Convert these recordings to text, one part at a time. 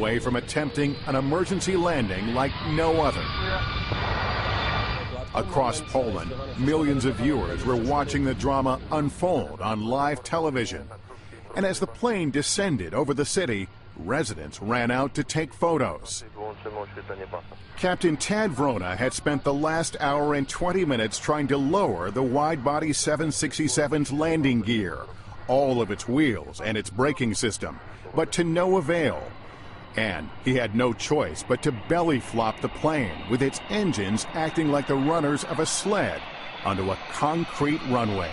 away from attempting an emergency landing like no other. Across Poland, millions of viewers were watching the drama unfold on live television. And as the plane descended over the city, residents ran out to take photos. Captain Tad Vrona had spent the last hour and 20 minutes trying to lower the wide-body 767's landing gear, all of its wheels and its braking system, but to no avail. And he had no choice but to belly flop the plane, with its engines acting like the runners of a sled onto a concrete runway.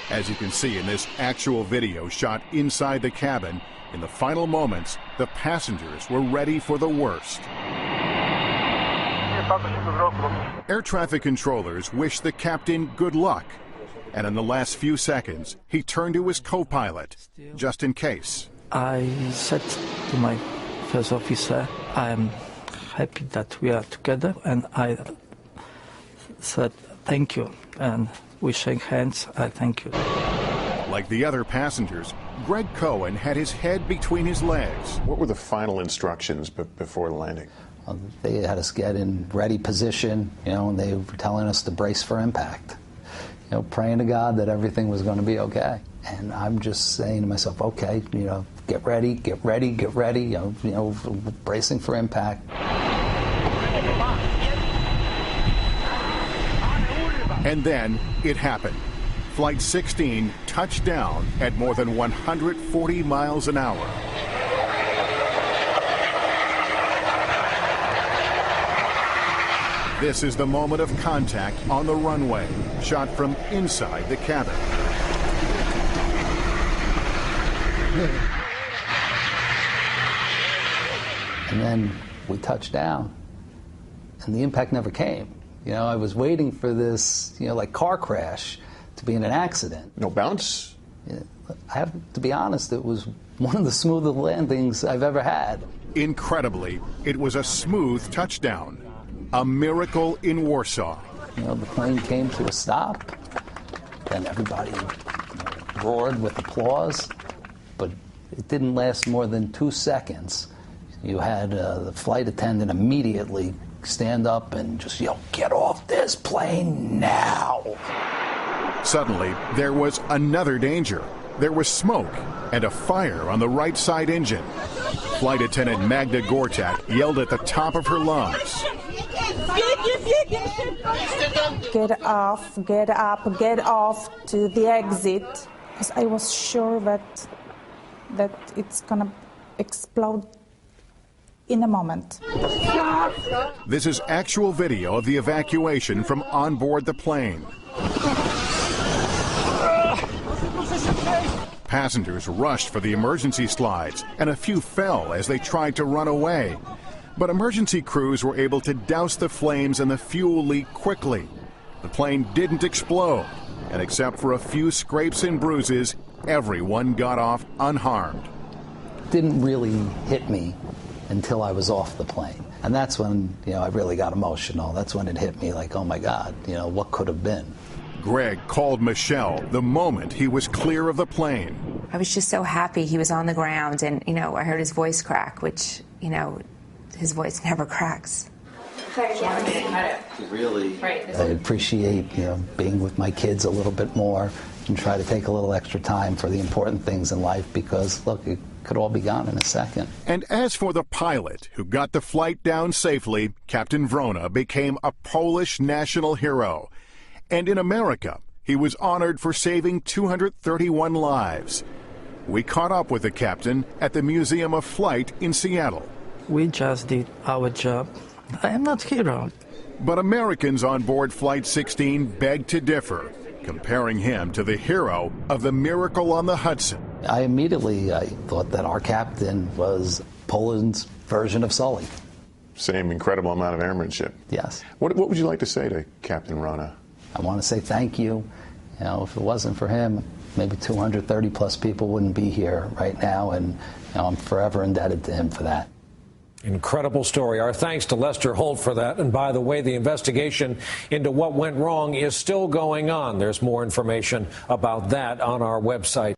As you can see in this actual video shot inside the cabin, in the final moments, the passengers were ready for the worst. Air traffic controllers wished the captain good luck, and in the last few seconds, he turned to his co-pilot, just in case. I said to my first officer, I am happy that we are together, and I said thank you, and we shake hands. I thank you. Like the other passengers, Greg Cohen had his head between his legs. What were the final instructions before landing? They had us get in ready position, and they were telling us to brace for impact. Praying to God that everything was going to be okay. And I'm just saying to myself, okay, get ready, get ready, get ready, bracing for impact. And then it happened. Flight 16 touched down at more than 140 miles an hour. This is the moment of contact on the runway, shot from inside the cabin. And then we touched down, and the impact never came. I was waiting for this, like car crash to be in an accident. No bounce? I have to be honest, it was one of the smoothest landings I've ever had. Incredibly, it was a smooth touchdown. A miracle in Warsaw. The plane came to a stop, and everybody roared with applause, but it didn't last more than 2 seconds. You had the flight attendant immediately stand up and just yell, "Get off this plane now!" Suddenly, there was another danger. There was smoke and a fire on the right side engine. Flight attendant Magda Gortat yelled at the top of her lungs. Get off, get up, get off to the exit. Because I was sure that it's gonna explode in a moment. This is actual video of the evacuation from on board the plane. Passengers rushed for the emergency slides, and a few fell as they tried to run away. But emergency crews were able to douse the flames and the fuel leak quickly. The plane didn't explode, and except for a few scrapes and bruises, everyone got off unharmed. It didn't really hit me until I was off the plane. And that's when, I really got emotional. That's when it hit me like, oh my God, what could have been? Greg called Michelle the moment he was clear of the plane. I was just so happy he was on the ground, and, I heard his voice crack, which, his voice never cracks. Really, I appreciate, being with my kids a little bit more and try to take a little extra time for the important things in life because, look, it could all be gone in a second. And as for the pilot who got the flight down safely, Captain Vrona became a Polish national hero. And in America, he was honored for saving 231 lives. We caught up with the captain at the Museum of Flight in Seattle. We just did our job. I am not hero. But Americans on board Flight 16 begged to differ, comparing him to the hero of the Miracle on the Hudson. I immediately thought that our captain was Poland's version of Sully. Same incredible amount of airmanship. Yes. What would you like to say to Captain Vrona? I want to say thank you. If it wasn't for him, maybe 230 plus people wouldn't be here right now, and I'm forever indebted to him for that. Incredible story. Our thanks to Lester Holt for that. And by the way, the investigation into what went wrong is still going on. There's more information about that on our website.